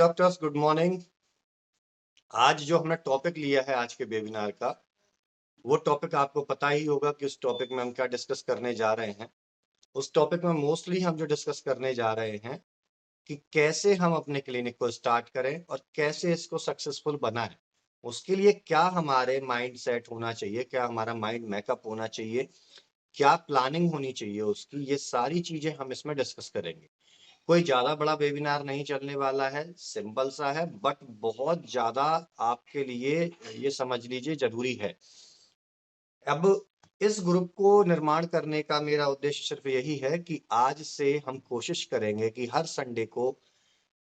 Dear doctors, good morning. आज जो हमने टॉपिक लिया है आज के वेबिनार का, वो टॉपिक आपको पता ही होगा कि उस टॉपिक में हम क्या डिस्कस करने जा रहे हैं। उस टॉपिक में मोस्टली हम जो डिस्कस करने जा रहे हैं कि कैसे हम अपने क्लिनिक को स्टार्ट करें और कैसे इसको सक्सेसफुल बनाएं। उसके लिए क्या हमारे माइंड सेट होना चाहिए, क्या हमारा माइंड मेकअप होना चाहिए, क्या प्लानिंग होनी चाहिए उसकी, ये सारी चीजें हम इसमें डिस्कस करेंगे। कोई ज्यादा बड़ा वेबिनार नहीं चलने वाला है, सिंपल सा है, बट बहुत ज्यादा आपके लिए ये समझ लीजिए जरूरी है। अब इस ग्रुप को निर्माण करने का मेरा उद्देश्य सिर्फ यही है कि आज से हम कोशिश करेंगे कि हर संडे को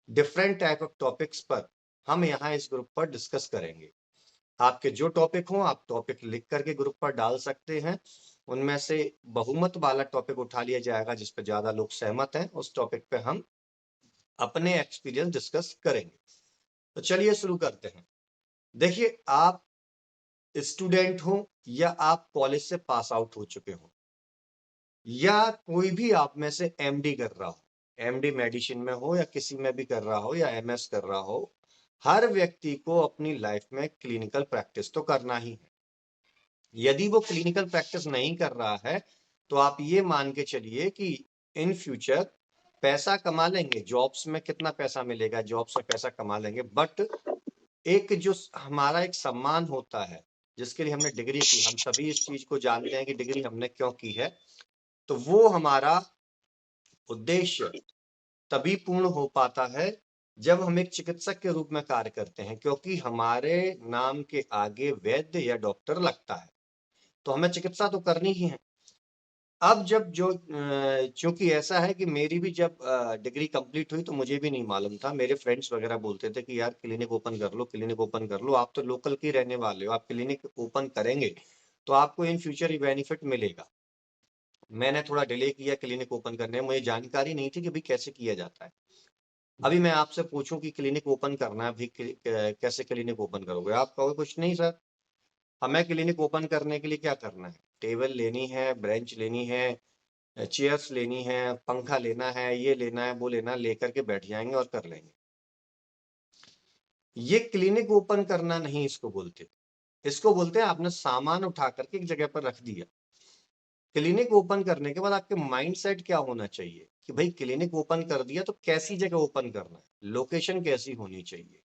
डिफरेंट टाइप ऑफ टॉपिक्स पर हम यहाँ इस ग्रुप पर डिस्कस करेंगे। आपके जो टॉपिक हो आप टॉपिक लिख करके ग्रुप पर डाल सकते हैं। उनमें से बहुमत वाला टॉपिक उठा लिया जाएगा जिस पर ज्यादा लोग सहमत हैं, उस टॉपिक पे हम अपने एक्सपीरियंस डिस्कस करेंगे। तो चलिए शुरू करते हैं। देखिए, आप स्टूडेंट हो या आप कॉलेज से पास आउट हो चुके हो या कोई भी आप में से एमडी कर रहा हो, एमडी मेडिसिन में हो या किसी में भी कर रहा हो या एमएस कर रहा हो, हर व्यक्ति को अपनी लाइफ में क्लिनिकल प्रैक्टिस तो करना ही है। यदि वो क्लिनिकल प्रैक्टिस नहीं कर रहा है तो आप ये मान के चलिए कि इन फ्यूचर पैसा कमा लेंगे, जॉब्स में कितना पैसा मिलेगा, जॉब से पैसा कमा लेंगे, बट एक जो हमारा एक सम्मान होता है जिसके लिए हमने डिग्री की, हम सभी इस चीज को जानते हैं कि डिग्री हमने क्यों की है, तो वो हमारा उद्देश्य तभी पूर्ण हो पाता है जब हम एक चिकित्सक के रूप में कार्य करते हैं, क्योंकि हमारे नाम के आगे वैद्य या डॉक्टर लगता है, तो हमें चिकित्सा तो करनी ही है। अब जब जो चूंकि ऐसा है कि मेरी भी जब डिग्री कंप्लीट हुई तो मुझे भी नहीं मालूम था, मेरे फ्रेंड्स वगैरह बोलते थे कि यार क्लिनिक ओपन कर लो, क्लिनिक ओपन कर लो, आप तो लोकल के रहने वाले हो, आप क्लिनिक ओपन करेंगे तो आपको इन फ्यूचर ये बेनिफिट मिलेगा। मैंने थोड़ा डिले किया क्लिनिक ओपन करने में, मुझे जानकारी नहीं थी कि भाई कैसे किया जाता है। अभी मैं आपसे पूछूं कि क्लिनिक ओपन करना है भाई, कैसे क्लिनिक ओपन करोगे, आप कहोगे कुछ नहीं सर, हमें क्लिनिक ओपन करने के लिए क्या करना है, टेबल लेनी है, ब्रेंच लेनी है, चेयर्स लेनी है, पंखा लेना है, ये लेना है, वो लेना, लेकर के बैठ जाएंगे और कर लेंगे। ये क्लिनिक ओपन करना नहीं इसको बोलते, इसको बोलते हैं आपने सामान उठा करके एक जगह पर रख दिया। क्लिनिक ओपन करने के बाद आपके माइंड सेट क्या होना चाहिए कि भाई क्लिनिक ओपन कर दिया तो कैसी जगह ओपन करना है, लोकेशन कैसी होनी चाहिए,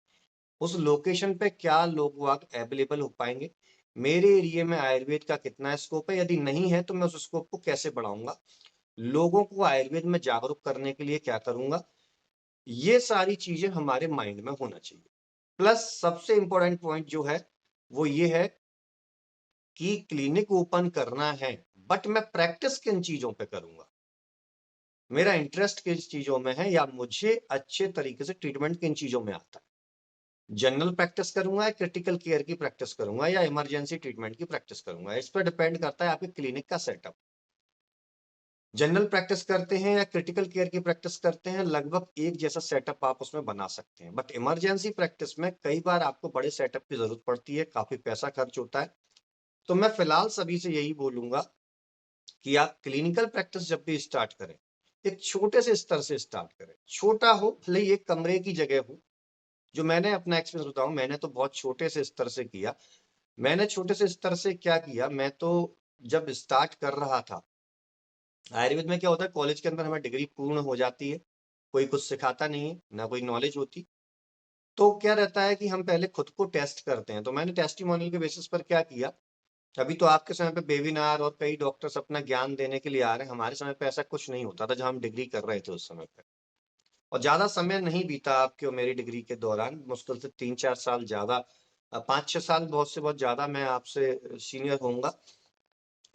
उस लोकेशन पे क्या लोग वहां अवेलेबल हो पाएंगे, मेरे एरिया में आयुर्वेद का कितना स्कोप है, यदि नहीं है तो मैं उस स्कोप को कैसे बढ़ाऊंगा, लोगों को आयुर्वेद में जागरूक करने के लिए क्या करूंगा। ये सारी चीजें हमारे माइंड में होना चाहिए। प्लस सबसे इंपॉर्टेंट पॉइंट जो है वो ये है कि क्लिनिक ओपन करना है, बट मैं प्रैक्टिस किन चीजों पे करूंगा, मेरा इंटरेस्ट किस चीजों में है, या मुझे अच्छे तरीके से ट्रीटमेंट किन चीजों में आता है। जनरल प्रैक्टिस करूंगा या क्रिटिकल केयर की प्रैक्टिस करूंगा या इमरजेंसी ट्रीटमेंट की प्रैक्टिस करूंगा, इस पर डिपेंड करता है आपके क्लिनिक का सेटअप। जनरल प्रैक्टिस करते हैं या क्रिटिकल केयर की प्रैक्टिस करते हैं, लगभग एक जैसा सेटअप आप उसमें बना सकते हैं, बट इमरजेंसी प्रैक्टिस में कई बार आपको बड़े सेटअप की जरूरत पड़ती है, काफी पैसा खर्च होता है। तो मैं फिलहाल सभी से यही बोलूंगा कि आप क्लिनिकल प्रैक्टिस जब भी स्टार्ट करें, एक छोटे से स्तर से स्टार्ट करें, छोटा हो भले ही एक कमरे की जगह हो। जो मैंने अपना एक्सपीरियंस बताऊं, मैंने तो बहुत छोटे से स्तर से किया। मैंने छोटे से स्तर से क्या किया, मैं तो जब स्टार्ट कर रहा था, आयुर्वेद में क्या होता है, कॉलेज के अंदर हमारी डिग्री पूर्ण हो जाती है, कोई कुछ सिखाता नहीं है, ना कोई नॉलेज होती, तो क्या रहता है कि हम पहले खुद को टेस्ट करते हैं। तो मैंने टेस्टिमोनियल के बेसिस पर क्या किया, अभी तो आपके समय पे वेबिनार और कई डॉक्टर्स अपना ज्ञान देने के लिए आ रहे हैं, हमारे समय पे ऐसा कुछ नहीं होता था जब हम डिग्री कर रहे थे उस समय पे। और ज्यादा समय नहीं बीता आपके और मेरी डिग्री के दौरान, मुश्किल से 3-4 साल, ज्यादा 5-6 साल, बहुत से बहुत ज्यादा मैं आपसे सीनियर होऊंगा।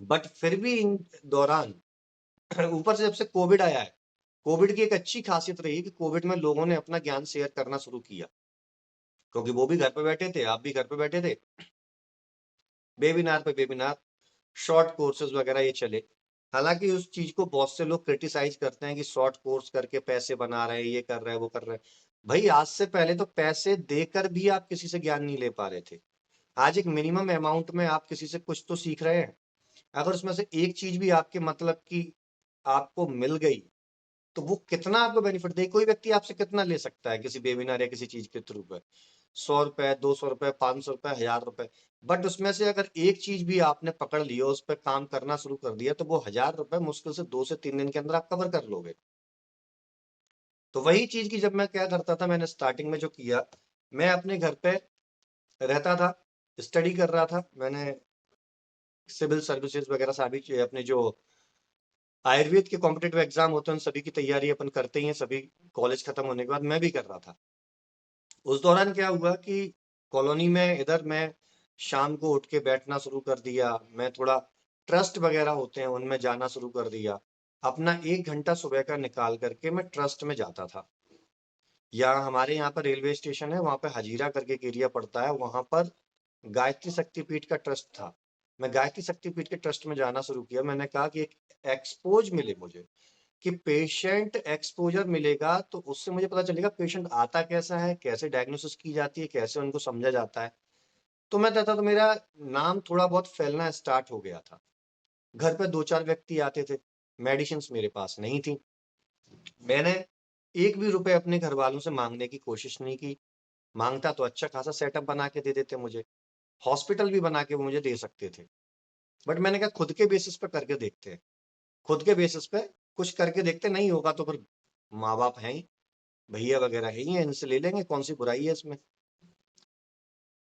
बट फिर भी इन दौरान ऊपर से जब से कोविड आया है, कोविड की एक अच्छी खासियत रही कि कोविड में लोगों ने अपना ज्ञान शेयर करना शुरू किया, क्योंकि वो भी घर पे बैठे थे, आप भी घर पे बैठे थे, वेबिनार पे वेबिनार, शॉर्ट कोर्सेज वगैरह ये चले। हालांकि उस चीज को बहुत से लोग क्रिटिसाइज करते हैं कि शॉर्ट कोर्स करके पैसे बना रहे हैं, ये कर रहे हैं, वो कर रहे हैं। भाई आज से पहले तो पैसे देकर भी आप किसी से ज्ञान नहीं ले पा रहे थे, आज एक मिनिमम अमाउंट में आप किसी से कुछ तो सीख रहे हैं। अगर उसमें से एक चीज भी आपके मतलब की आपको मिल गई, तो वो कितना आपको बेनिफिट दे, कोई व्यक्ति आपसे कितना ले सकता है किसी वेबिनार या किसी चीज के थ्रू पे, 100 रुपए, 200 रुपए, 500 रुपए, 1000 रुपए। बट उसमें से अगर एक चीज भी आपने पकड़ लिया, उस पर काम करना शुरू कर दिया, तो वो 1000 रुपए मुश्किल से 2 से 3 दिन के अंदर आप कवर कर लोगे। तो वही चीज की जब मैं क्या करता था, मैंने स्टार्टिंग में जो किया, मैं अपने घर पे रहता था, स्टडी कर रहा था। मैंने सिविल सर्विसेज वगैरह सभी अपने जो आयुर्वेद के कॉम्पिटेटिव एग्जाम होते हैं उन सभी की तैयारी अपन करते ही हैं, सभी कॉलेज खत्म होने के बाद मैं भी कर रहा था। उस दौरान क्या हुआ कि कॉलोनी में इधर मैं शाम को उठ के बैठना शुरू कर दिया, मैं थोड़ा ट्रस्ट वगैरह होते हैं उनमें जाना शुरू कर दिया। अपना 1 घंटा सुबह का निकाल करके मैं ट्रस्ट में जाता था। या हमारे यहाँ पर रेलवे स्टेशन है, वहां पर हजीरा करके एक एरिया पड़ता है, वहां पर गायत्री शक्तिपीठ का ट्रस्ट था। मैं गायत्री शक्तिपीठ के ट्रस्ट में जाना शुरू किया। मैंने कहा कि एक एक्सपोज मिले मुझे, कि पेशेंट एक्सपोजर मिलेगा तो उससे मुझे पता चलेगा पेशेंट आता कैसा है, कैसे डायग्नोसिस की जाती है, कैसे उनको समझा जाता है। तो मैं कहता तो मेरा नाम थोड़ा बहुत फैलना स्टार्ट हो गया था। घर पे 2-4 व्यक्ति आते थे, मेडिसिन मेरे पास नहीं थी। मैंने एक भी रुपए अपने घर वालों से मांगने की कोशिश नहीं की। मांगता तो अच्छा खासा सेटअप बना के दे देते मुझे, हॉस्पिटल भी बना के वो मुझे दे सकते थे। बट मैंने कहा खुद के बेसिस पे करके देखते हैं, खुद के बेसिस पे कुछ करके देखते, नहीं होगा तो फिर माँ बाप हैं ही, भैया वगैरह है ही हैं, इनसे ले लेंगे, कौन सी बुराई है इसमें।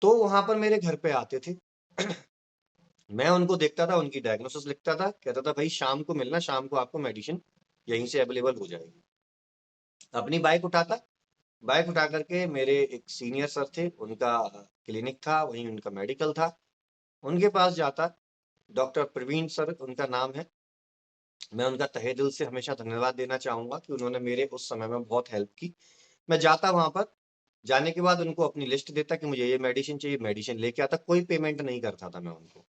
तो वहां पर मेरे घर पे आते थे मैं उनको देखता था, उनकी डायग्नोसिस लिखता था, कहता था भाई शाम को मिलना, शाम को आपको मेडिसिन यहीं से अवेलेबल हो जाएगी। अपनी बाइक उठाता, बाइक उठा करके मेरे एक सीनियर सर थे, उनका क्लिनिक था, वहीं उनका मेडिकल था, उनके पास जाता। डॉक्टर प्रवीण सर उनका नाम है। मैं उनका तहे दिल से हमेशा धन्यवाद देना चाहूंगा कि उन्होंने मेरे उस समय में बहुत हेल्प की। मैं जाता वहां पर, जाने के बाद उनको अपनी लिस्ट देता कि मुझे ये मेडिसिन चाहिए, मेडिसिन लेके आता, कोई पेमेंट नहीं करता था मैं उनको,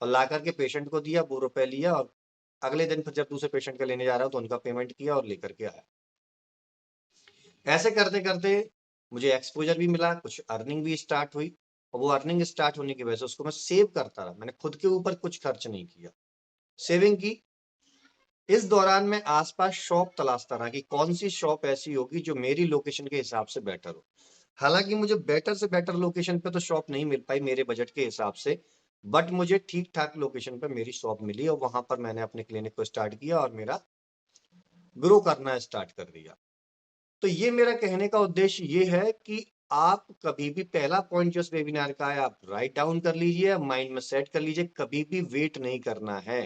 और ला करके पेशेंट को दिया, वो रुपए लिया, और अगले दिन फिर जब दूसरे पेशेंट का लेने जा रहा हूं तो उनका पेमेंट किया और लेकर के आया। ऐसे करते करते मुझे एक्सपोजर भी मिला, कुछ अर्निंग भी स्टार्ट हुई, और वो अर्निंग स्टार्ट होने की वजह से उसको मैं सेव करता रहा। मैंने खुद के ऊपर कुछ खर्च नहीं किया, सेविंग की। इस दौरान मैं आसपास शॉप तलाशता रहा कि कौन सी शॉप ऐसी होगी जो मेरी लोकेशन के हिसाब से बेटर हो। हालांकि मुझे बेटर से बेटर लोकेशन पे तो शॉप नहीं मिल पाई मेरे बजट के हिसाब से, बट मुझे ठीक ठाक लोकेशन पे मेरी शॉप मिली, और वहां पर मैंने अपने क्लिनिक को स्टार्ट किया और मेरा ग्रो करना स्टार्ट कर दिया। तो ये मेरा कहने का उद्देश्य ये है कि आप कभी भी, पहला पॉइंट जो इस वेबिनार का है, आप राइट डाउन कर लीजिए, माइंड में सेट कर लीजिए, कभी भी वेट नहीं करना है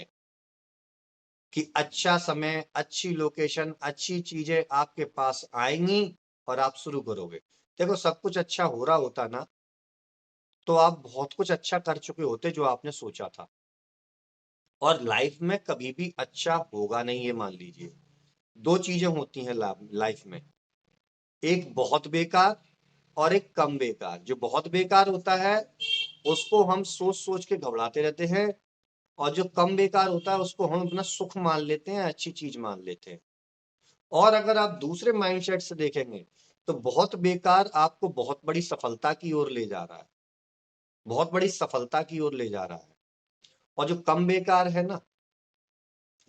कि अच्छा समय, अच्छी लोकेशन, अच्छी चीजें आपके पास आएंगी और आप शुरू करोगे। देखो सब कुछ अच्छा हो रहा होता ना, तो आप बहुत कुछ अच्छा कर चुके होते जो आपने सोचा था। और लाइफ में कभी भी अच्छा होगा नहीं, ये मान लीजिए। दो चीजें होती हैं लाइफ में, एक बहुत बेकार और एक कम बेकार। जो बहुत बेकार होता है उसको हम सोच सोच के घबराते रहते हैं, और जो कम बेकार होता है उसको हम अपना सुख मान लेते हैं, अच्छी चीज मान लेते हैं। और अगर आप दूसरे माइंडसेट से देखेंगे तो बहुत बेकार आपको बहुत बड़ी सफलता की ओर ले जा रहा है, बहुत बड़ी सफलता की ओर ले जा रहा है। और जो कम बेकार है ना,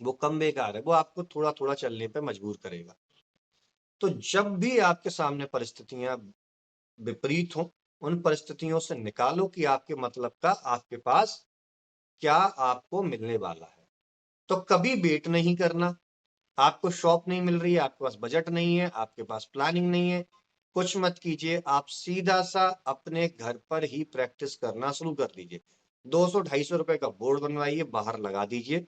वो कम बेकार है, वो आपको थोड़ा थोड़ा चलने पे मजबूर करेगा। तो जब भी आपके सामने परिस्थितियां विपरीत हो, उन परिस्थितियों से निकालो कि आपके मतलब का आपके पास क्या आपको मिलने वाला है। तो कभी वेट नहीं करना। आपको शॉप नहीं मिल रही है, आपके पास बजट नहीं है, आपके पास प्लानिंग नहीं है, कुछ मत कीजिए, आप सीधा सा अपने घर पर ही प्रैक्टिस करना शुरू कर दीजिए। 200-250 रुपए का बोर्ड बनवाइए, बाहर लगा दीजिए।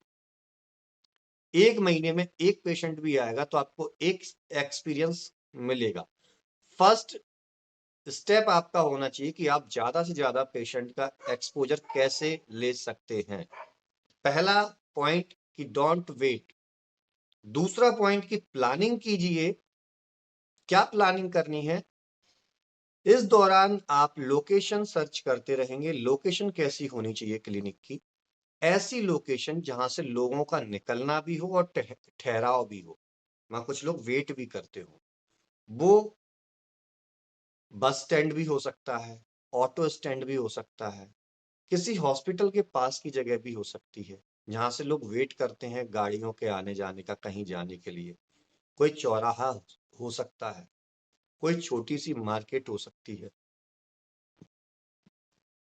1 महीने में एक पेशेंट भी आएगा तो आपको एक एक्सपीरियंस मिलेगा। फर्स्ट स्टेप आपका होना चाहिए कि आप ज्यादा से ज्यादा पेशेंट का एक्सपोजर कैसे ले सकते हैं। पहला पॉइंट कि डोंट वेट। दूसरा पॉइंट की प्लानिंग कीजिए। क्या प्लानिंग करनी है? इस दौरान आप लोकेशन सर्च करते रहेंगे। लोकेशन कैसी होनी चाहिए क्लिनिक की? ऐसी लोकेशन जहां से लोगों का निकलना भी हो और ठहराव भी हो, वहां कुछ लोग वेट भी करते हो। वो बस स्टैंड भी हो सकता है, ऑटो स्टैंड भी हो सकता है, किसी हॉस्पिटल के पास की जगह भी हो सकती है, जहां से लोग वेट करते हैं गाड़ियों के आने जाने का, कहीं जाने के लिए। कोई चौराहा हो सकता है, कोई छोटी सी मार्केट हो सकती है।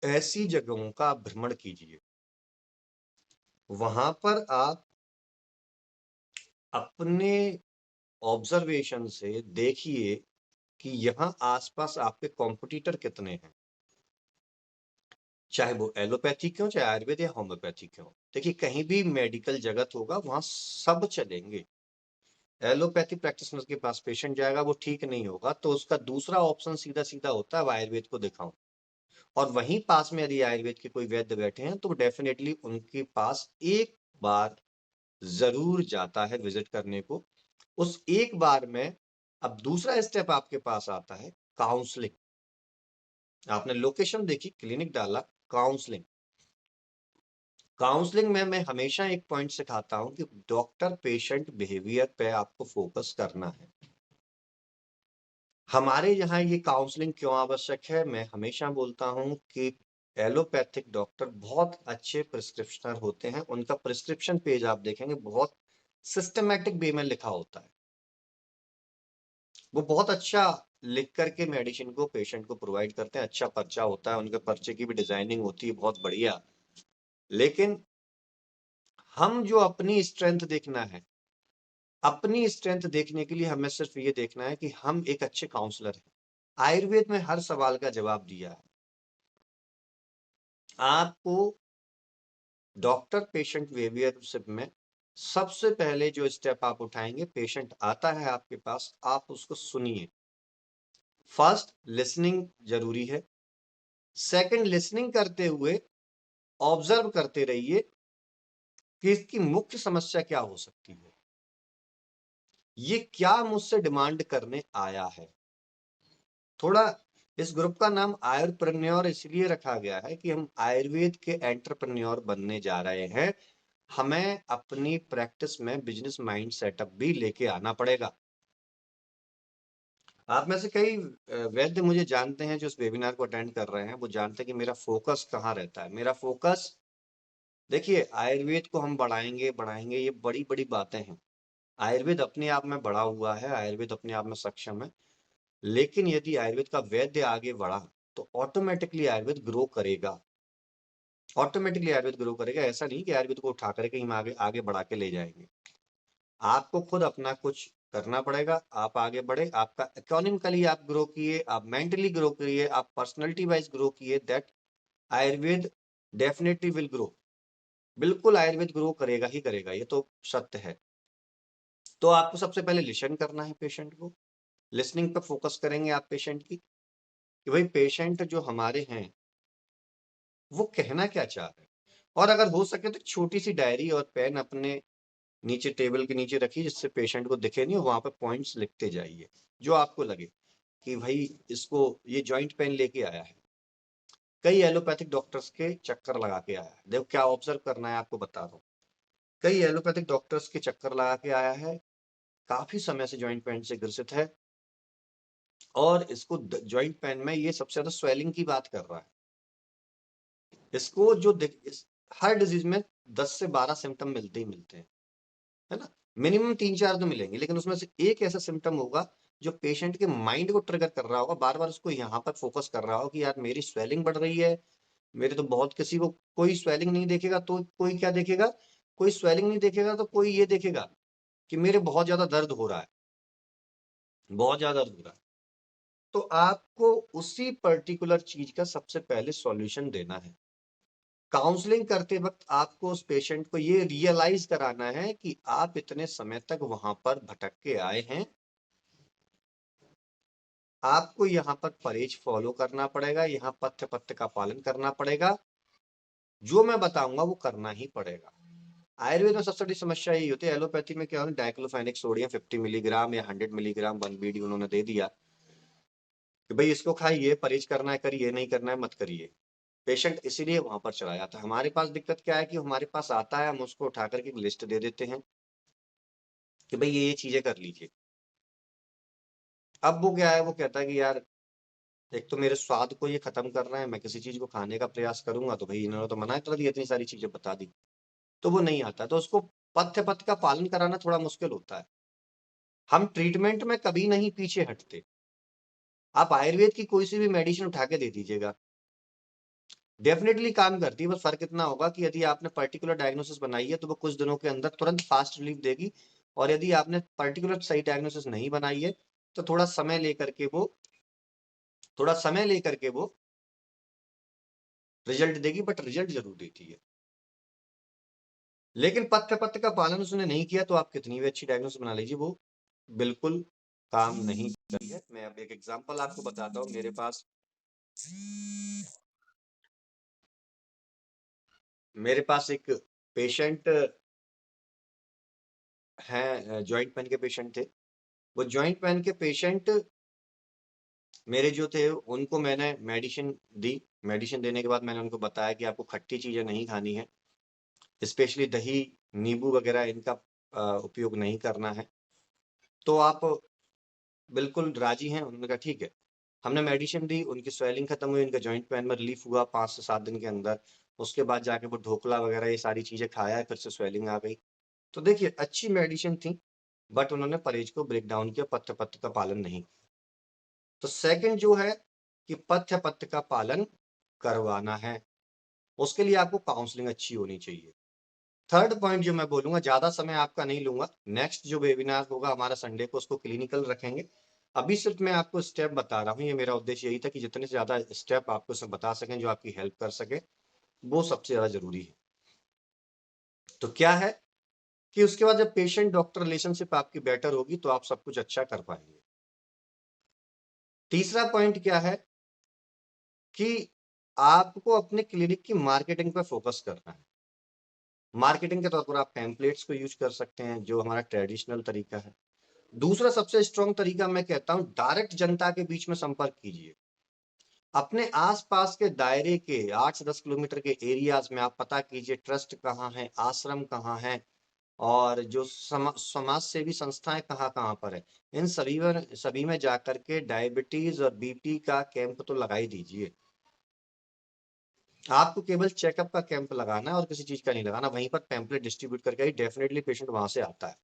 ऐसी जगहों का आप भ्रमण कीजिए, वहां पर आप अपने ऑब्जर्वेशन से देखिए कि यहाँ आसपास आपके कॉम्पिटिटर कितने हैं, चाहे वो एलोपैथी के हो, चाहे आयुर्वेद या होम्योपैथी के हो। देखिए, कहीं भी मेडिकल जगत होगा वहां सब चलेंगे। एलोपैथी प्रैक्टिशनर के पास पेशेंट जाएगा, वो ठीक नहीं होगा तो उसका दूसरा ऑप्शन सीधा सीधा होता है आयुर्वेद को दिखाऊं। और वहीं पास में यदि आयुर्वेद के कोई वैद्य बैठे हैं तो डेफिनेटली उनके पास एक बार जरूर जाता है विजिट करने को। उस एक बार में अब दूसरा स्टेप आपके पास आता है काउंसलिंग। आपने लोकेशन देखी, क्लिनिक डाला, काउंसलिंग। काउंसलिंग में मैं हमेशा एक पॉइंट सिखाता हूं कि डॉक्टर पेशेंट बिहेवियर पे आपको फोकस करना है। हमारे यहाँ ये काउंसलिंग क्यों आवश्यक है, मैं हमेशा बोलता हूं कि एलोपैथिक डॉक्टर बहुत अच्छे प्रिस्क्रिप्शनर होते हैं। उनका प्रिस्क्रिप्शन पेज आप देखेंगे बहुत सिस्टमैटिक वे में लिखा होता है। वो बहुत अच्छा लिख करके मेडिसिन को पेशेंट को प्रोवाइड करते हैं। अच्छा पर्चा होता है, उनके पर्चे की भी डिजाइनिंग होती है बहुत बढ़िया। लेकिन हम जो अपनी स्ट्रेंथ देखना है, अपनी स्ट्रेंथ देखने के लिए हमें सिर्फ ये देखना है कि हम एक अच्छे काउंसलर हैं। आयुर्वेद में हर सवाल का जवाब दिया है। आपको डॉक्टर पेशेंट बिहेवियरशिप में सबसे पहले जो स्टेप आप उठाएंगे, पेशेंट आता है आपके पास, आप उसको सुनिए। फर्स्ट लिसनिंग जरूरी है। सेकंड, लिसनिंग करते हुए ऑब्जर्व करते रहिए कि इसकी मुख्य समस्या क्या हो सकती है, ये क्या मुझसे डिमांड करने आया है। थोड़ा इस ग्रुप का नाम आयुर्प्रेन्योर इसलिए रखा गया है कि हम आयुर्वेद के एंटरप्रेन्योर बनने जा रहे हैं। हमें अपनी प्रैक्टिस में बिजनेस माइंड सेटअप भी लेके आना पड़ेगा। आप में से कई वैद्य मुझे जानते हैं जो इस वेबिनार को अटेंड कर रहे हैं, वो जानते हैं कि मेरा फोकस कहाँ रहता है। मेरा फोकस, देखिए, आयुर्वेद को हम बढ़ाएंगे बढ़ाएंगे ये बड़ी बड़ी बातें हैं। आयुर्वेद अपने आप में बढ़ा हुआ है, आयुर्वेद अपने आप में सक्षम है। लेकिन यदि आयुर्वेद का वैद्य आगे बढ़ा तो ऑटोमेटिकली आयुर्वेद ग्रो करेगा। ऑटोमेटिकली आयुर्वेद ग्रो करेगा। ऐसा नहीं कि आयुर्वेद को उठा करके हम आगे आगे बढ़ा के ले जाएंगे। आपको खुद अपना कुछ करना पड़ेगा। आप आगे बढ़े, आपका इकोनॉमिकली आप ग्रो किए, आप मेंटली ग्रो किए, आप पर्सनैलिटी वाइज ग्रो किए, that Ayurveda definitely will grow. बिल्कुल आयुर्वेद ग्रो करेगा ही करेगा, ये तो सत्य है। तो आपको सबसे पहले लिसन करना है पेशेंट को। लिसनिंग पर फोकस करेंगे आप पेशेंट की, कि भाई पेशेंट जो हमारे हैं वो कहना क्या चाह रहे हैं। और अगर हो सके तो छोटी सी डायरी और पेन अपने नीचे टेबल के नीचे रखिए, जिससे पेशेंट को दिखे नहीं, वहां पे पॉइंट्स लिखते जाइए जो आपको लगे कि भाई इसको ये जॉइंट पेन लेके आया है। कई एलोपैथिक डॉक्टर्स के चक्कर लगा के आया है। देखो क्या ऑब्जर्व करना है, आपको बता रहा हूँ। कई एलोपैथिक डॉक्टर्स के चक्कर लगा के आया है, काफी समय से जॉइंट पेन से ग्रसित है, और इसको जॉइंट पेन में ये सबसे ज्यादा स्वेलिंग की बात कर रहा है। इसको हर डिजीज में 10 से 12 सिम्टम मिलते ही मिलते हैं, है ना। मिनिमम 3-4 तो मिलेंगे, लेकिन उसमें से एक ऐसा सिम्टम होगा जो पेशेंट के माइंड को ट्रिगर कर रहा होगा, बार बार उसको यहाँ पर फोकस कर रहा हो कि यार मेरी स्वेलिंग बढ़ रही है। मेरे तो बहुत, किसी को कोई स्वेलिंग नहीं देखेगा तो कोई क्या देखेगा, कोई स्वेलिंग नहीं देखेगा तो कोई ये देखेगा कि मेरे बहुत ज्यादा दर्द हो रहा है, बहुत ज्यादा दर्द हो रहा है। तो आपको उसी पर्टिकुलर चीज का सबसे पहले सॉल्यूशन देना है। काउंसलिंग करते वक्त आपको उस पेशेंट को ये रियलाइज कराना है कि आप इतने समय तक वहां पर भटक के आए हैं, आपको यहाँ पर परहेज फॉलो करना पड़ेगा, यहाँ पथ्य पथ्य का पालन करना पड़ेगा, जो मैं बताऊंगा वो करना ही पड़ेगा। आयुर्वेद में सबसे बड़ी समस्या यही होती है। एलोपैथी में क्या होता है, डाइक्लोफेनेक सोडियम 50 मिलीग्राम या 100 मिलीग्राम 1 BD उन्होंने दे दिया कि भाई इसको खाइए, परहेज करना है करिए, नहीं करना है मत करिए। पेशेंट इसीलिए वहां पर चला जाता है। हमारे पास दिक्कत क्या है कि हमारे पास आता है, हम उसको उठा करके एक लिस्ट दे देते हैं कि भाई ये चीजें कर लीजिए। अब वो क्या है, वो कहता है कि यार एक तो मेरे स्वाद को ये खत्म कर रहा है, मैं किसी चीज को खाने का प्रयास करूंगा तो भाई इन्होंने तो मना कर दिया, इतनी सारी चीजें बता दी, तो वो नहीं आता। तो उसको पथ्य पथ का पालन कराना थोड़ा मुश्किल होता है। हम ट्रीटमेंट में कभी नहीं पीछे हटते। आप आयुर्वेद की कोई सी भी मेडिसिन उठा के दे दीजिएगा, डेफिनेटली काम करती है। बस फर्क इतना होगा कि यदि आपने पर्टिकुलर डायग्नोसिस बनाई है तो वो कुछ दिनों के अंदर तुरंत फास्ट रिलीफ देगी, और यदि आपने पर्टिकुलर सही डायग्नोसिस नहीं बनाई है तो थोड़ा समय लेकर के वो रिजल्ट देगी, बट रिजल्ट जरूर देती है। लेकिन पथ्य पथ्य का पालन उसने नहीं किया तो आप कितनी भी अच्छी डायग्नोसिस बना लीजिए, वो बिल्कुल काम नहीं करती है। मैं अब एक एग्जांपल आपको बताता हूँ। मेरे पास एक पेशेंट है, जॉइंट पेन के पेशेंट थे। वो जॉइंट पेन के पेशेंट मेरे जो थे उनको मैंने मेडिसिन दी। मेडिसिन देने के बाद मैंने उनको बताया कि आपको खट्टी चीजें नहीं खानी है, स्पेशली दही, नींबू वगैरह इनका उपयोग नहीं करना है। तो आप बिल्कुल राजी हैं? उन्होंने कहा ठीक है। हमने मेडिसिन दी, उनकी स्वेलिंग खत्म हुई, उनके जॉइंट पेन में रिलीफ हुआ 5 से 7 दिन के अंदर। उसके बाद जाके वो ढोकला वगैरह ये सारी चीजें खाया, फिर से स्वेलिंग आ गई। तो देखिए अच्छी मेडिसिन थी, बट उन्होंने परहेज को ब्रेक डाउन किया, पथ्य पथ्य का पालन नहीं। तो सेकंड जो है कि पथ्य पथ्य का पालन करवाना है, उसके लिए आपको काउंसलिंग अच्छी होनी चाहिए। थर्ड पॉइंट जो मैं बोलूंगा, ज्यादा समय आपका नहीं लूंगा, नेक्स्ट जो वेबिनार होगा हमारा संडे को, उसको क्लिनिकल रखेंगे। अभी सिर्फ मैं आपको स्टेप बता रहा हूँ, ये मेरा उद्देश्य यही था कि जितने से ज्यादा स्टेप आपको सब बता सकें जो आपकी हेल्प कर सके, वो सबसे ज्यादा जरूरी है। तो क्या है कि उसके बाद जब पेशेंट डॉक्टर रिलेशनशिप आपकी बेटर होगी तो आप सब कुछ अच्छा कर पाएंगे। तीसरा पॉइंट क्या है कि आपको अपने क्लिनिक की मार्केटिंग पर फोकस करना है। मार्केटिंग के तौर पर आप टेम्पलेट्स को यूज कर सकते हैं, जो हमारा ट्रेडिशनल तरीका है। दूसरा सबसे स्ट्रॉन्ग तरीका मैं कहता हूं, डायरेक्ट जनता के बीच में संपर्क कीजिए। अपने आसपास के दायरे के 8 से 10 किलोमीटर के एरियाज में आप पता कीजिए ट्रस्ट कहाँ है, आश्रम कहाँ है, और जो समाज सेवी संस्थाएं कहाँ कहाँ पर है। इन सभी में जाकर के डायबिटीज और बीपी का कैंप तो लगा ही दीजिए। आपको केवल चेकअप का कैंप लगाना है और किसी चीज का नहीं लगाना। वहीं पर पैम्पलेट डिस्ट्रीब्यूट करके ही डेफिनेटली पेशेंट वहां से आता है।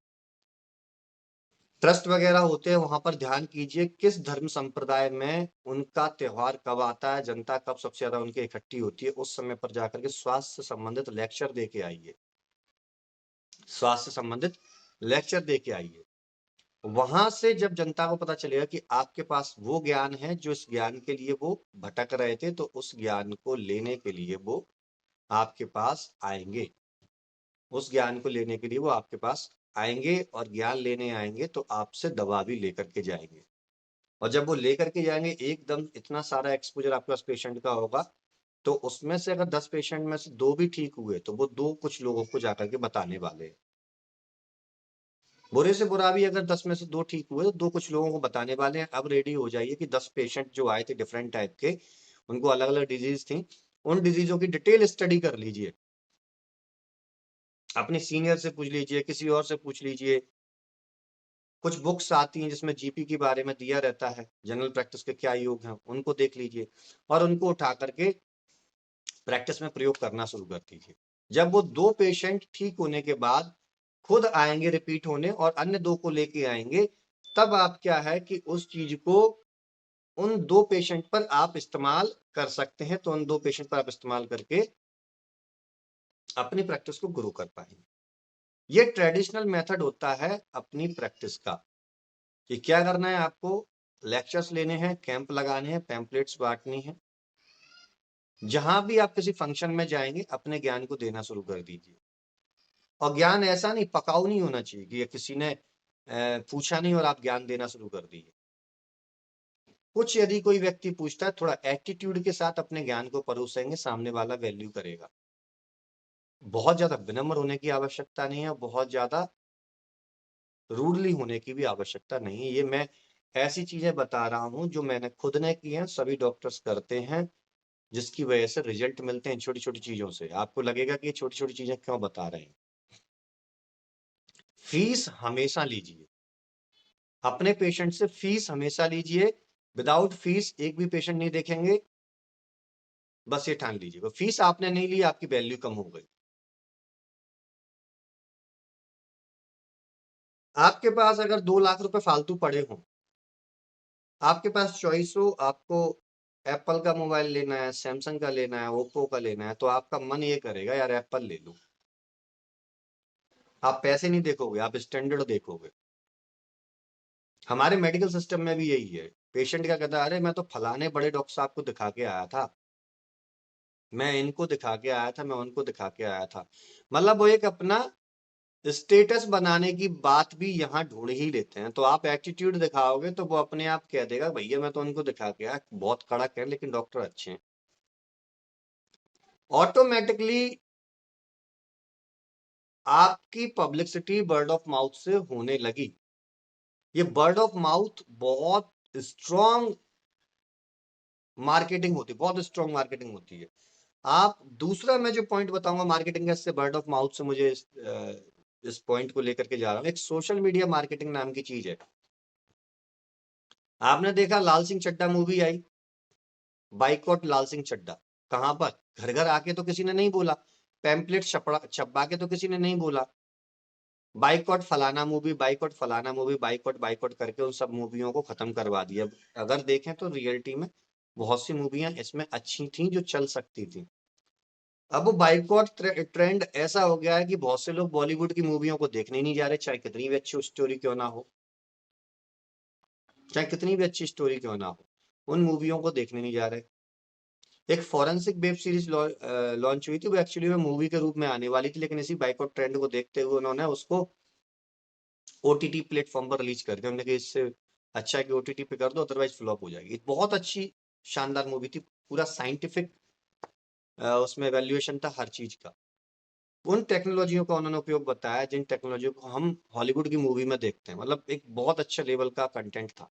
ट्रस्ट वगैरह होते हैं, वहां पर ध्यान कीजिए किस धर्म संप्रदाय में उनका त्योहार कब आता है, जनता कब सबसे ज्यादा उनके इकट्ठी होती है, उस समय पर जाकर के स्वास्थ्य से संबंधित लेक्चर दे के आइए। स्वास्थ्य से संबंधित लेक्चर दे के आइए। वहां से जब जनता को पता चलेगा कि आपके पास वो ज्ञान है जो इस ज्ञान के लिए वो भटक रहे थे, तो उस ज्ञान को लेने के लिए वो आपके पास आएंगे। उस ज्ञान को लेने के लिए वो आपके पास आएंगे, और ज्ञान लेने आएंगे तो आपसे दवा भी लेकर के जाएंगे। और जब वो लेकर के जाएंगे, एकदम इतना सारा एक्सपोजर आपके पास पेशेंट का होगा, तो उसमें से अगर 10 पेशेंट में से 2 भी ठीक हुए तो वो 2 कुछ लोगों को जाकर के बताने वाले हैं। बुरे से बुरा भी अगर 10 में से 2 ठीक हुए तो 2 कुछ लोगों को बताने वाले हैं। अब रेडी हो जाइए कि 10 पेशेंट जो आए थे डिफरेंट टाइप के, उनको अलग अलग डिजीज थी, उन डिजीजों की डिटेल स्टडी कर लीजिए। अपने सीनियर से पूछ लीजिए, किसी और से पूछ लीजिए। कुछ बुक्स आती हैं जिसमें जीपी के बारे में दिया रहता है, जनरल प्रैक्टिस के क्या योग हैं, उनको देख लीजिए और उनको उठा करके प्रैक्टिस में प्रयोग करना शुरू कर दीजिए। जब वो 2 पेशेंट ठीक होने के बाद खुद आएंगे रिपीट होने और अन्य 2 को लेके आएंगे, तब आप क्या है कि उस चीज को उन 2 पेशेंट पर आप इस्तेमाल कर सकते हैं। तो उन 2 पेशेंट पर आप इस्तेमाल करके अपनी प्रैक्टिस को ग्रो कर पाएंगे। ये ट्रेडिशनल मेथड होता है अपनी प्रैक्टिस का, कि क्या करना है आपको, लेक्चर्स लेने हैं, कैंप लगाने हैं, पैम्पलेट्स बांटनी है। जहां भी आप किसी फंक्शन में जाएंगे अपने ज्ञान को देना शुरू कर दीजिए। और ज्ञान ऐसा नहीं, पकाऊ नहीं होना चाहिए कि किसी ने पूछा नहीं और आप ज्ञान देना शुरू कर दिए। कुछ यदि कोई व्यक्ति पूछता है, थोड़ा एटीट्यूड के साथ अपने ज्ञान को परोसेंगे, सामने वाला वैल्यू करेगा। बहुत ज्यादा विनम्र होने की आवश्यकता नहीं है, बहुत ज्यादा रूडली होने की भी आवश्यकता नहीं है। ये मैं ऐसी चीजें बता रहा हूं जो मैंने खुद ने की हैं, सभी डॉक्टर्स करते हैं, जिसकी वजह से रिजल्ट मिलते हैं छोटी छोटी चीजों से। आपको लगेगा कि ये छोटी छोटी चीजें क्यों बता रहे हैं। फीस हमेशा लीजिए, अपने पेशेंट से फीस हमेशा लीजिए। विदाउट फीस एक भी पेशेंट नहीं देखेंगे, बस ये ठान लीजिए। फीस आपने नहीं ली, आपकी वैल्यू कम हो गई। आपके पास अगर 2 लाख रुपए फालतू पड़े हों, आपके पास चॉइस हो, आपको एप्पल का मोबाइल लेना है, सैमसंग का लेना है, ओप्पो का लेना है, तो आपका मन ये करेगा यार एप्पल ले लो। आप पैसे नहीं देखोगे, आप स्टैंडर्ड देखोगे। हमारे मेडिकल सिस्टम में भी यही है। पेशेंट क्या कहता है, अरे मैं तो फलाने बड़े डॉक्टर साहब को दिखा के आया था, मैं इनको दिखा के आया था, मैं उनको दिखा के आया था। मतलब वो एक अपना स्टेटस बनाने की बात भी यहाँ ढूंढ ही लेते हैं। तो आप एटीट्यूड दिखाओगे तो वो अपने आप कह देगा भैया मैं तो उनको दिखा के आया, बहुत कड़क है लेकिन डॉक्टर अच्छे हैं। ऑटोमेटिकली आपकी पब्लिसिटी वर्ड ऑफ माउथ से होने लगी। ये वर्ड ऑफ माउथ बहुत स्ट्रॉन्ग मार्केटिंग होती है, बहुत स्ट्रॉन्ग मार्केटिंग होती है। आप दूसरा मैं जो पॉइंट बताऊंगा मार्केटिंग का, इससे वर्ड ऑफ माउथ से मुझे इस पॉइंट को लेकर के जा रहा हूँ। एक सोशल मीडिया मार्केटिंग नाम की चीज है। आपने देखा लाल सिंह चड्ढा मूवी आई, बाइकॉट लाल सिंह चड्ढा, कहां पर घर घर आके तो किसी ने नहीं बोला, पैम्पलेट छपा के तो किसी ने नहीं बोला, बाइकॉट फलाना मूवी, बाइकॉट फलाना मूवी, बाइकॉट बाइकॉट करके उन सब मूवियों को खत्म करवा दिया। अगर देखें तो रियलिटी में बहुत सी मूवियां इसमें अच्छी थी जो चल सकती थी। अब वो बाइकॉट ट्रेंड ऐसा हो गया है कि बहुत से लोग बॉलीवुड की मूवियों को देखने नहीं जा रहे, चाहे कितनी भी अच्छी स्टोरी क्यों ना हो, चाहे कितनी भी अच्छी स्टोरी क्यों ना हो, उन मूवियों को देखने नहीं जा रहे। एक फॉरेंसिक वेब सीरीज लॉन्च हुई थी, वो एक्चुअली में मूवी के रूप में आने वाली थी, लेकिन इसी बाइकआउट ट्रेंड को देखते हुए उन्होंने उसको ओटीटी प्लेटफॉर्म पर रिलीज कर दिया। उन्होंने कहा इससे अच्छा है कि ओटीटी पे कर दो, अदरवाइज फ्लॉप हो जाएगी। बहुत अच्छी शानदार मूवी थी, पूरा साइंटिफिक उसमें वैल्यूएशन था हर चीज का। उन टेक्नोलॉजियों का उन्होंने उपयोग बताया जिन टेक्नोलॉजियों को हम हॉलीवुड की मूवी में देखते हैं। मतलब एक बहुत अच्छा लेवल का कंटेंट था।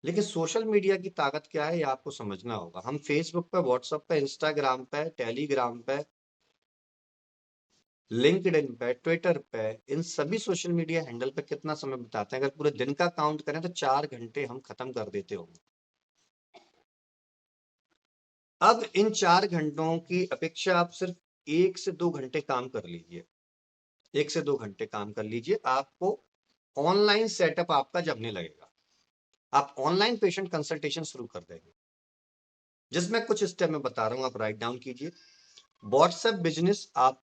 लेकिन सोशल मीडिया की ताकत क्या है ये आपको समझना होगा। हम फेसबुक पे, व्हाट्सएप पे, इंस्टाग्राम पे, टेलीग्राम पे, लिंक्डइन पे, ट्विटर पे, इन सभी सोशल मीडिया हैंडल पे कितना समय बिताते हैं? अगर पूरे दिन का काउंट करें तो 4 घंटे हम खत्म कर देते होंगे। अब इन 4 घंटों की अपेक्षा आप सिर्फ 1 से 2 घंटे काम कर लीजिए। 1 से 2 घंटे काम कर लीजिए, आपको ऑनलाइन सेटअप आपका जमने लगेगा। आप ऑनलाइन पेशेंट कंसल्टेशन शुरू कर देंगे, जिसमें कुछ स्टेप मैं बता रहा हूं, आप राइट डाउन कीजिए। व्हाट्सएप बिजनेस आप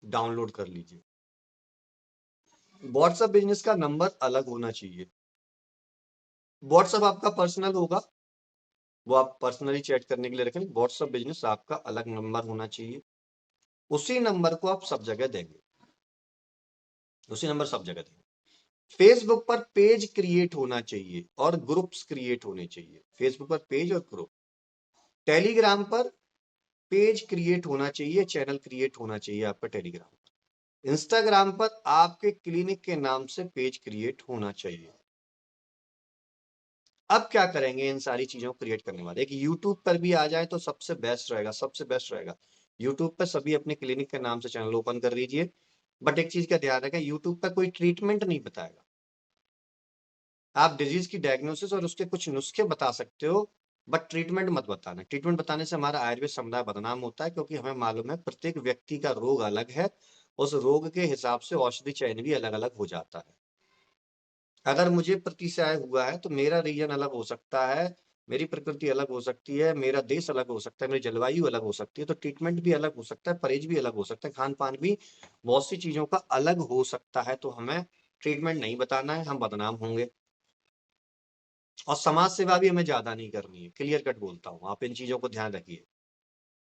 डाउनलोड कर लीजिए। व्हाट्सएप बिजनेस का नंबर अलग होना चाहिए। व्हाट्सएप आपका पर्सनल होगा, वो आप पर्सनली चैट करने के लिए रखें। व्हाट्सएप बिजनेस आपका अलग नंबर होना चाहिए। उसी नंबर को आप सब जगह देंगे, उसी नंबर सब जगह देंगे। फेसबुक पर पेज क्रिएट होना चाहिए और ग्रुप्स क्रिएट होने चाहिए। फेसबुक पर पेज और ग्रुप। टेलीग्राम पर पेज क्रिएट होना चाहिए, चैनल क्रिएट होना चाहिए आपका टेलीग्राम पर। इंस्टाग्राम पर आपके क्लिनिक के नाम से पेज क्रिएट होना चाहिए। अब क्या करेंगे इन सारी चीजों को क्रिएट करने वाले? एक यूट्यूब पर भी आ जाए तो सबसे बेस्ट रहेगा, सबसे बेस्ट रहेगा। यूट्यूब पर सभी अपने क्लिनिक के नाम से चैनल ओपन कर लीजिए। बट एक चीज का ध्यान रखें, यूट्यूब पर कोई ट्रीटमेंट नहीं बताएगा। आप डिजीज की डायग्नोसिस और उसके कुछ नुस्खे बता सकते हो, बट ट्रीटमेंट मत बताना। ट्रीटमेंट बताने से हमारा आयुर्वेद समुदाय बदनाम होता है, क्योंकि हमें मालूम है प्रत्येक व्यक्ति का रोग अलग है, उस रोग के हिसाब से औषधि चयन भी अलग अलग हो जाता है। अगर मुझे प्रतिशय हुआ है तो मेरा रीजन अलग हो सकता है, मेरी प्रकृति अलग हो सकती है, मेरा देश अलग हो सकता है, मेरी जलवायु अलग हो सकती है, तो ट्रीटमेंट भी अलग हो सकता है, परहेज भी अलग हो सकता है, खान पान भी, बहुत सी चीजों का अलग हो सकता है। तो हमें ट्रीटमेंट नहीं बताना है, हम बदनाम होंगे। और समाज सेवा भी हमें ज्यादा नहीं करनी है, क्लियर कट बोलता हूँ, आप इन चीजों को ध्यान रखिए।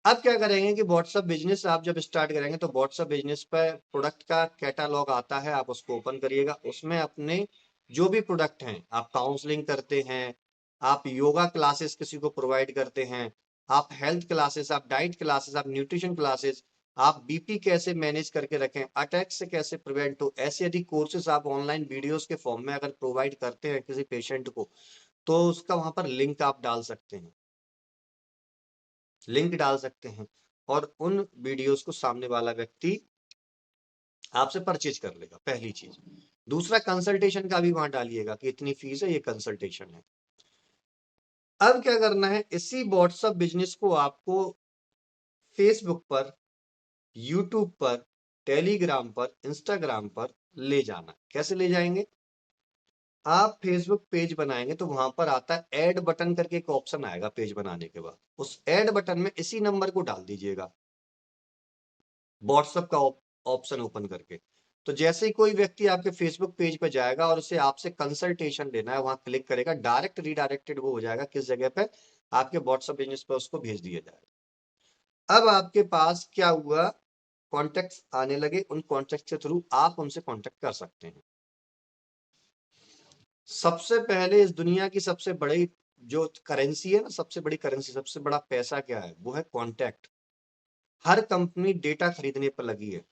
अब क्या करेंगे कि व्हाट्सएप बिजनेस आप जब स्टार्ट करेंगे तो व्हाट्सएप बिजनेस पे प्रोडक्ट का कैटालॉग आता है, आप उसको ओपन करिएगा। उसमें अपने जो भी प्रोडक्ट हैं, आप काउंसलिंग करते हैं, आप योगा क्लासेस किसी को प्रोवाइड करते हैं, आप हेल्थ क्लासेस, आप डाइट क्लासेस, आप न्यूट्रिशन क्लासेस, आप बीपी कैसे मैनेज करके रखें, अटैक से कैसे प्रिवेंट हो, ऐसे यदि कोर्सेस आप ऑनलाइन वीडियोस के फॉर्म में अगर प्रोवाइड करते हैं किसी पेशेंट को, तो उसका वहां पर लिंक आप डाल सकते हैं, लिंक डाल सकते हैं, और उन वीडियोस को सामने वाला व्यक्ति आपसे परचेज कर लेगा, पहली चीज। दूसरा, कंसल्टेशन का भी वहां डालिएगा कि इतनी फीस है, ये कंसल्टेशन है। अब क्या करना है, इसी व्हाट्सएप बिजनेस को आपको फेसबुक पर, यूट्यूब पर, टेलीग्राम पर, इंस्टाग्राम पर ले जाना। कैसे ले जाएंगे? आप फेसबुक पेज बनाएंगे तो वहां पर आता है ऐड बटन करके एक ऑप्शन आएगा पेज बनाने के बाद। उस ऐड बटन में इसी नंबर को डाल दीजिएगा, व्हाट्सएप का ऑप्शन ओपन करके। तो जैसे ही कोई व्यक्ति आपके फेसबुक पेज पे जाएगा और उसे आपसे कंसल्टेशन लेना है, वहां क्लिक करेगा, डायरेक्ट रीडायरेक्टेड वो हो जाएगा किस जगह पे? आपके व्हाट्सएप बिजनेस पे उसको भेज दिया जाएगा। अब आपके पास क्या हुआ? कॉन्टेक्ट आने लगे, उन कॉन्टेक्ट के थ्रू आप उनसे कॉन्टेक्ट कर सकते हैं। सबसे पहले इस दुनिया की सबसे बड़ी जो करेंसी है ना, सबसे बड़ी करेंसी, सबसे बड़ा पैसा क्या है? वो है कॉन्टैक्ट। हर कंपनी डेटा खरीदने पर लगी है,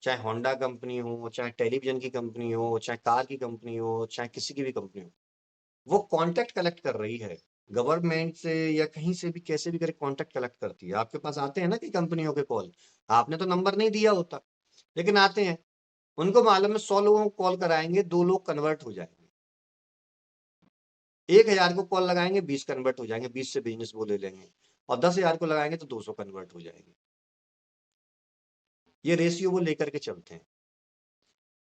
चाहे होंडा कंपनी हो, चाहे टेलीविजन की कंपनी हो, चाहे कार की कंपनी हो, चाहे किसी की भी कंपनी हो, वो कॉन्टैक्ट कलेक्ट कर रही है। गवर्नमेंट से या कहीं से भी कैसे भी करे कॉन्टैक्ट कलेक्ट करती है। आपके पास आते हैं ना कि कंपनियों के कॉल, आपने तो नंबर नहीं दिया होता, लेकिन आते हैं। उनको मालूम है 100 लोगों को कॉल कराएंगे, 2 लोग कन्वर्ट हो जाएंगे। 1000 को कॉल लगाएंगे, 20 कन्वर्ट हो जाएंगे, 20 से बिजनेस वो ले लेंगे। और 10,000 को लगाएंगे तो 200 कन्वर्ट हो जाएंगे। ये रेशियो वो लेकर के चलते हैं।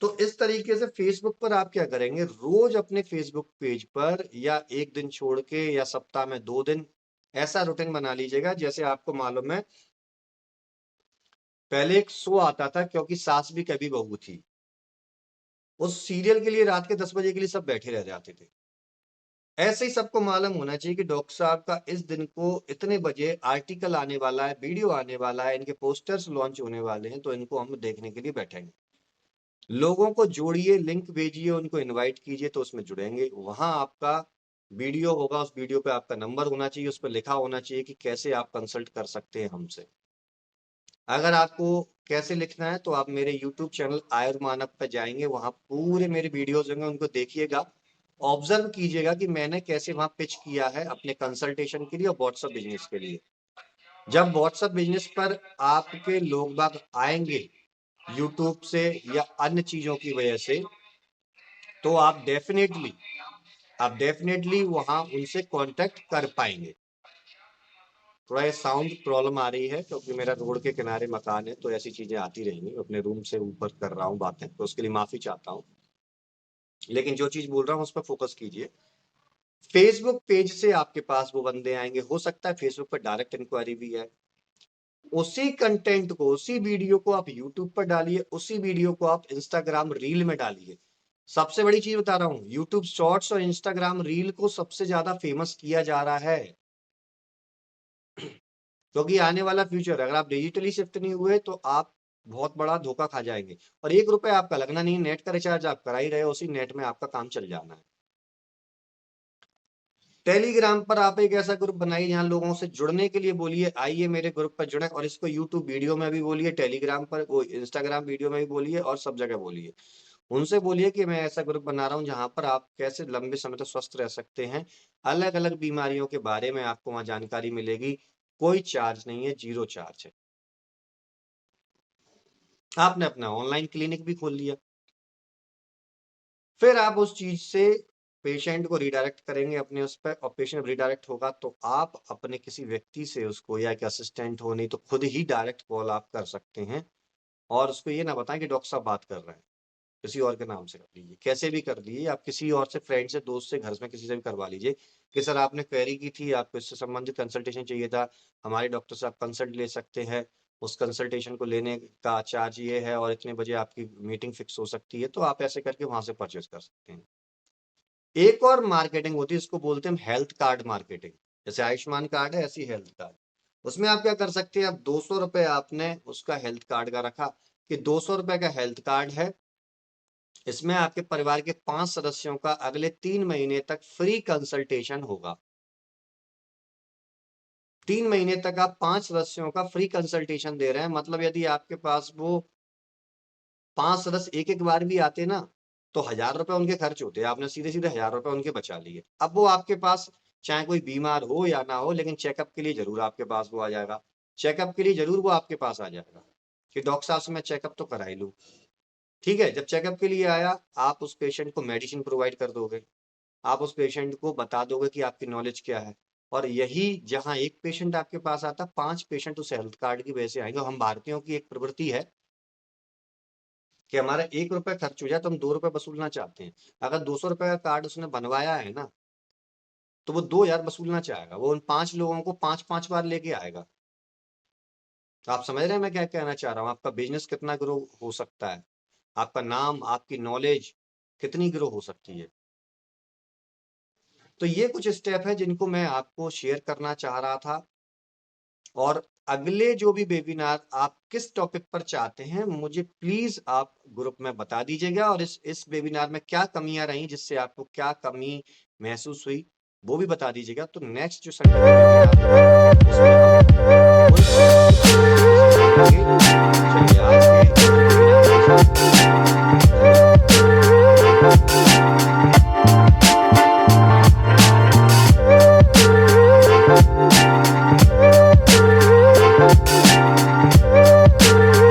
तो इस तरीके से फेसबुक पर आप क्या करेंगे? रोज अपने फेसबुक पेज पर या एक दिन छोड़ के या सप्ताह में 2 दिन ऐसा रूटीन बना लीजिएगा। जैसे आपको मालूम है पहले एक शो आता था, क्योंकि सास भी कभी बहू थी, उस सीरियल के लिए रात के 10 बजे के लिए सब बैठे रह जाते थे। ऐसे ही सबको मालूम होना चाहिए कि डॉक्टर साहब का इस दिन को इतने बजे आर्टिकल आने वाला है, वीडियो आने वाला है, इनके पोस्टर्स लॉन्च होने वाले हैं, तो इनको हम देखने के लिए बैठेंगे। लोगों को जोड़िए, लिंक भेजिए, उनको इनवाइट कीजिए, तो उसमें जुड़ेंगे। वहां आपका वीडियो होगा, उस वीडियो पे आपका नंबर होना चाहिए, उस पर लिखा होना चाहिए कि कैसे आप कंसल्ट कर सकते हैं हमसे। अगर आपको कैसे लिखना है तो आप मेरे YouTube चैनल आयुर्मानव पे जाएंगे, वहां पूरे मेरे वीडियोज होंगे, उनको देखिएगा, ऑब्जर्व कीजिएगा कि मैंने कैसे वहां पिच किया है अपने कंसल्टेशन के लिए और व्हाट्सएप बिजनेस के लिए। जब व्हाट्सएप बिजनेस पर आपके लोग बाग आएंगे यूट्यूब से या अन्य चीजों की वजह से, तो आप डेफिनेटली वहां उनसे कांटेक्ट कर पाएंगे। थोड़ा ये साउंड प्रॉब्लम आ रही है क्योंकि मेरा रोड के किनारे मकान है, तो ऐसी चीजें आती रहेंगी। अपने रूम से ऊपर कर रहा हूँ बातें, तो उसके लिए माफी चाहता हूँ, लेकिन जो चीज बोल रहा हूँ उस पर फोकस कीजिए। फेसबुक पेज से आपके पास वो बंदे आएंगे, हो सकता है फेसबुक पर डायरेक्ट इंक्वायरी भी है। उसी कंटेंट को, उसी वीडियो को आप यूट्यूब पर डालिए, उसी वीडियो को आप इंस्टाग्राम रील में डालिए। सबसे बड़ी चीज बता रहा हूँ, यूट्यूब शॉर्ट्स और इंस्टाग्राम रील को सबसे ज्यादा फेमस किया जा रहा है, क्योंकि आने वाला फ्यूचर, अगर आप डिजिटली शिफ्ट नहीं हुए तो आप बहुत बड़ा धोखा खा जाएंगे। और 1 रुपए आपका लगना नहीं, नेट का रिचार्ज आप करा ही रहे हो, उसी नेट में आपका काम चल जाना है। टेलीग्राम पर आप एक ऐसा ग्रुप बनाइए जहां लोगों से जुड़ने के लिए बोलिए आइए मेरे ग्रुप पर जुड़े, और इसको यूट्यूब वीडियो में भी बोलिए, टेलीग्राम पर, वो इंस्टाग्राम वीडियो में भी बोलिए, और सब जगह बोलिए। उनसे बोलिए कि मैं ऐसा ग्रुप बना रहा हूं जहां पर आप कैसे लंबे समय तक स्वस्थ रह सकते हैं। अलग अलग बीमारियों के बारे में आपको वहां जानकारी मिलेगी, कोई चार्ज नहीं है, 0 चार्ज है। आपने अपना ऑनलाइन क्लिनिक भी खोल लिया। फिर आप उस चीज से पेशेंट को रिडायरेक्ट करेंगे अपने उस पर, और पेशेंट रिडायरेक्ट होगा तो आप अपने किसी व्यक्ति से उसको, या एक असिस्टेंट हो, नहीं तो खुद ही डायरेक्ट कॉल आप कर सकते हैं। और उसको ये ना बताएं कि डॉक्टर साहब बात कर रहे हैं, किसी और के नाम से कर लीजिए, कैसे भी कर लीजिए। आप किसी और से, फ्रेंड से, दोस्त से, घर में किसी से भी करवा लीजिए कि सर आपने क्वेरी की थी, आपको इससे संबंधित कंसल्टेशन चाहिए था, हमारे डॉक्टर से आप कंसल्ट ले सकते हैं। उस कंसल्टेशन को लेने का चार्ज ये है, और इतने बजे आपकी मीटिंग फिक्स हो सकती है। तो आप ऐसे करके वहां से परचेज कर सकते हैं। एक और मार्केटिंग होती है, इसको बोलते हैं हेल्थ कार्ड मार्केटिंग। जैसे आयुष्मान कार्ड है, ऐसी हेल्थ कार्ड। उसमें आप क्या कर सकते हैं? अब 200 रुपए आपने उसका हेल्थ कार्ड का रखा कि 200 रुपए का हेल्थ कार्ड है, इसमें आपके परिवार के 5 सदस्यों का अगले 3 महीने तक फ्री कंसल्टेशन होगा। 3 महीने तक आप 5 सदस्यों का फ्री कंसल्टेशन दे रहे हैं। मतलब यदि आपके पास वो 5 सदस्य एक एक बार भी आते ना, तो 1000 रुपए उनके खर्च होते हैं, आपने सीधे सीधे 1000 रुपए उनके बचा लिए। अब वो आपके पास चाहे कोई बीमार हो या ना हो, लेकिन चेकअप के लिए जरूर आपके पास वो आ जाएगा। चेकअप के लिए जरूर वो आपके पास आ जाएगा कि डॉक्टर साहब से मैं चेकअप तो करा ही लूं। ठीक है, जब चेकअप के लिए आया, आप उस पेशेंट को मेडिसिन प्रोवाइड कर दोगे, आप उस पेशेंट को बता दोगे कि आपकी नॉलेज क्या है। और यही जहां एक पेशेंट आपके पास आता, 5 पेशेंट उस हेल्थ कार्ड की वजह से आएंगे। हम भारतीयों की एक प्रवृत्ति है कि हमारा 1 रुपए खर्च हो जाए तो हम 2 रुपए वसूलना चाहते हैं। अगर 200 रुपए का कार्ड उसने बनवाया है ना, तो वो 2000 वसूलना चाहेगा, वो उन 5 लोगों को 5-5 बार लेके आएगा। तो आप समझ रहे हैं मैं क्या कहना चाह रहा हूँ? आपका बिजनेस कितना ग्रो हो सकता है, आपका नाम, आपकी नॉलेज कितनी ग्रो हो सकती है। तो ये कुछ स्टेप है जिनको मैं आपको शेयर करना चाह रहा था। और अगले जो भी वेबिनार आप किस टॉपिक पर चाहते हैं, मुझे प्लीज आप ग्रुप में बता दीजिएगा, और इस वेबिनार में क्या कमियां रही, जिससे आपको क्या कमी महसूस हुई, वो भी बता दीजिएगा। तो नेक्स्ट जो संडे का वेबिनार होगा उसमें हम उन टॉपिक के बारे में डिस्कस करेंगे। चलिए आज के